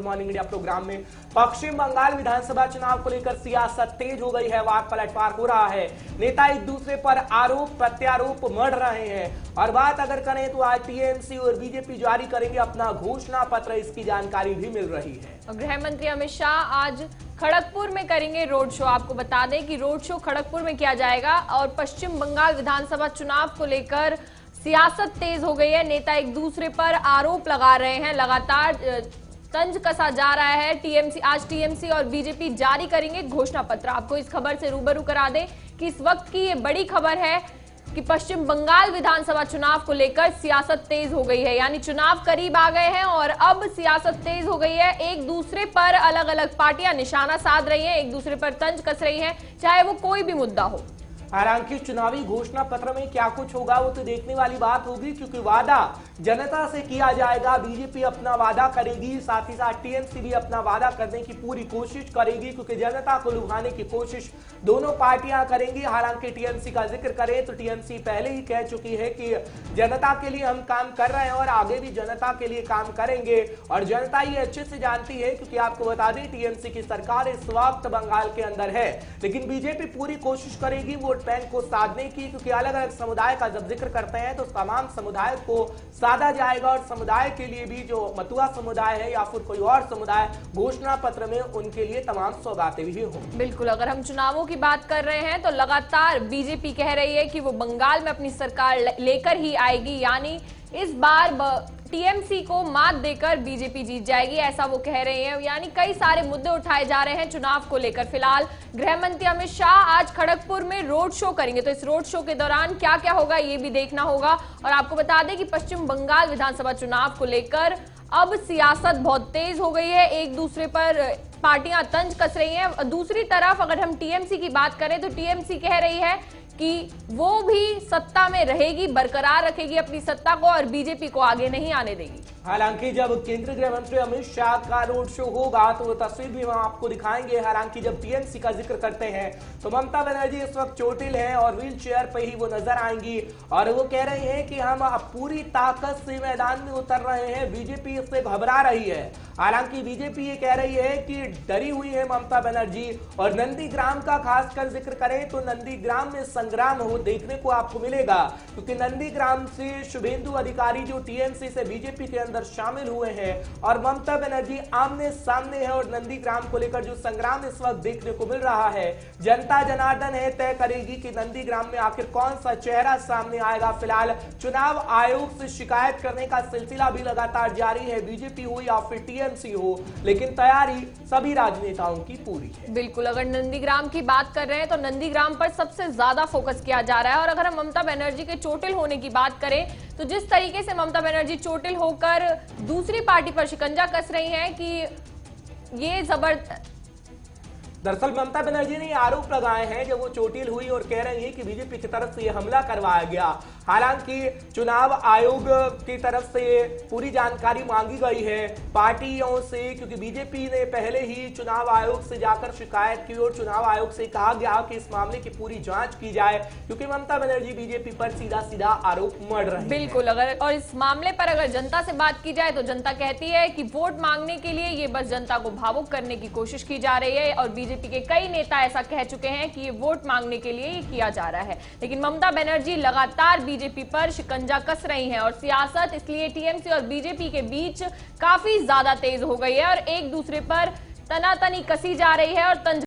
Morning India programme में। पश्चिम बंगाल विधानसभा चुनाव को लेकर सियासत तेज हो गई है, वार पलटवार हो रहा है, नेता एक दूसरे पर आरोप प्रत्यारोप मढ़ रहे हैं। और बात अगर करें तो आज टीएमसी और बीजेपी जारी करेंगे अपना घोषणा पत्र, इसकी जानकारी भी मिल रही है। गृह मंत्री अमित शाह आज खड़गपुर में करेंगे रोड शो। आपको बता दें कि रोड शो खड़गपुर में किया जाएगा और पश्चिम बंगाल विधानसभा चुनाव को लेकर सियासत तेज हो गई है। नेता एक दूसरे पर आरोप लगा रहे हैं, लगातार तंज कसा जा रहा है। आज टीएमसी और बीजेपी जारी करेंगे घोषणा पत्र। आपको इस खबर से रूबरू करा दें कि इस वक्त की ये बड़ी खबर है कि पश्चिम बंगाल विधानसभा चुनाव को लेकर सियासत तेज हो गई है, यानी चुनाव करीब आ गए हैं और अब सियासत तेज हो गई है। एक दूसरे पर अलग अलग पार्टियां निशाना साध रही हैं, एक दूसरे पर तंज कस रही हैं, चाहे वो कोई भी मुद्दा हो। हालांकि चुनावी घोषणा पत्र में क्या कुछ होगा वो तो देखने वाली बात होगी, क्योंकि वादा जनता से किया जाएगा। बीजेपी अपना वादा करेगी, साथ ही साथ टीएमसी भी अपना वादा करने की पूरी कोशिश करेगी, क्योंकि जनता को लुभाने की कोशिश दोनों पार्टियां करेंगी। हालांकि टीएमसी का जिक्र करें तो टीएमसी पहले ही कह चुकी है कि जनता के लिए हम काम कर रहे हैं और आगे भी जनता के लिए काम करेंगे। और जनता ये अच्छे से जानती है, क्योंकि आपको बता दें टीएमसी की सरकार इस वक्त बंगाल के अंदर है, लेकिन बीजेपी पूरी कोशिश करेगी वोट बैंक को साधने की, क्योंकि अलग अलग समुदाय का जब जिक्र करते हैं तो तमाम समुदाय को साधा जाएगा और समुदाय के लिए भी जो मतुआ समुदाय है या फिर कोई और समुदाय, घोषणा पत्र में उनके लिए तमाम सौगातें भी होंगी। बिल्कुल, अगर हम चुनावों की बात कर रहे हैं तो लगातार बीजेपी कह रही है कि वो बंगाल में अपनी सरकार लेकर ही आएगी, यानी इस बार टीएमसी को मात देकर बीजेपी जीत जाएगी, ऐसा वो कह रहे हैं। यानी कई सारे मुद्दे उठाए जा रहे हैं चुनाव को लेकर। फिलहाल गृह मंत्री अमित शाह आज खड़गपुर में रोड शो करेंगे, तो इस रोड शो के दौरान क्या क्या होगा ये भी देखना होगा। और आपको बता दें कि पश्चिम बंगाल विधानसभा चुनाव को लेकर अब सियासत बहुत तेज हो गई है, एक दूसरे पर पार्टियां तंज कस रही हैं। दूसरी तरफ अगर हम टीएमसी की बात करें तो टीएमसी कह रही है कि वो भी सत्ता में रहेगी, बरकरार रखेगी अपनी सत्ता को और बीजेपी को आगे नहीं आने देगी। हालांकि जब केंद्रीय गृह मंत्री अमित शाह का रोड शो होगा तो वो तस्वीर भी हम आपको दिखाएंगे। हालांकि जब टीएमसी का जिक्र करते हैं तो ममता बनर्जी इस वक्त चोटिल हैं और व्हील चेयर पर ही वो नजर आएंगी और वो कह रही हैं कि हम पूरी ताकत से मैदान में उतर रहे हैं, बीजेपी इससे घबरा रही है। हालांकि बीजेपी ये कह रही है कि डरी हुई है ममता बनर्जी। और नंदीग्राम का खासकर जिक्र करें तो नंदीग्राम में संग्राम हो देखने को आपको मिलेगा, क्योंकि नंदीग्राम से शुभेंदु अधिकारी जो टीएमसी से बीजेपी के अंदर शामिल हुए हैं और ममता बनर्जी आमने सामने है। और नंदीग्राम को लेकर जो संग्राम इस वक्त देखने को मिल रहा है, जनता जनार्दन है तय करेगी कि नंदीग्राम में आखिर कौन सा चेहरा सामने आएगा। फिलहाल चुनाव आयोग से शिकायत करने का सिलसिला भी लगातार जारी है, बीजेपी हो या फिर टीएमसी हो, लेकिन तैयारी सभी राजनेताओं की पूरी है। बिल्कुल, अगर नंदीग्राम की बात कर रहे हैं तो नंदीग्राम पर सबसे ज्यादा फोकस किया जा रहा है। और अगर हम ममता बनर्जी के चोटिल होने की बात करें तो जिस तरीके से ममता बनर्जी चोटिल होकर दूसरी पार्टी पर शिकंजा कस रही हैं कि ये दरअसल ममता बनर्जी ने आरोप लगाए हैं जब वो चोटिल हुई और कह रही है कि बीजेपी की तरफ से ये हमला करवाया गया। हालांकि चुनाव आयोग की तरफ से पूरी जानकारी मांगी गई है पार्टियों से, क्योंकि बीजेपी ने पहले ही चुनाव आयोग से जाकर शिकायत की और चुनाव आयोग से कहा गया कि इस मामले की पूरी जांच की जाए, क्योंकि ममता बनर्जी बीजेपी पर सीधा सीधा आरोप मढ़ रही है। बिल्कुल, अगर और इस मामले पर अगर जनता से बात की जाए तो जनता कहती है कि वोट मांगने के लिए ये बस जनता को भावुक करने की कोशिश की जा रही है और बीजेपी के कई नेता ऐसा कह चुके हैं कि ये वोट मांगने के लिए ये किया जा रहा है। लेकिन ममता बनर्जी लगातार बीजेपी पर शिकंजा कस रही हैं और सियासत इसलिए टीएमसी और बीजेपी के बीच काफी ज्यादा तेज हो गई है और एक दूसरे पर तनातनी कसी जा रही है और तंज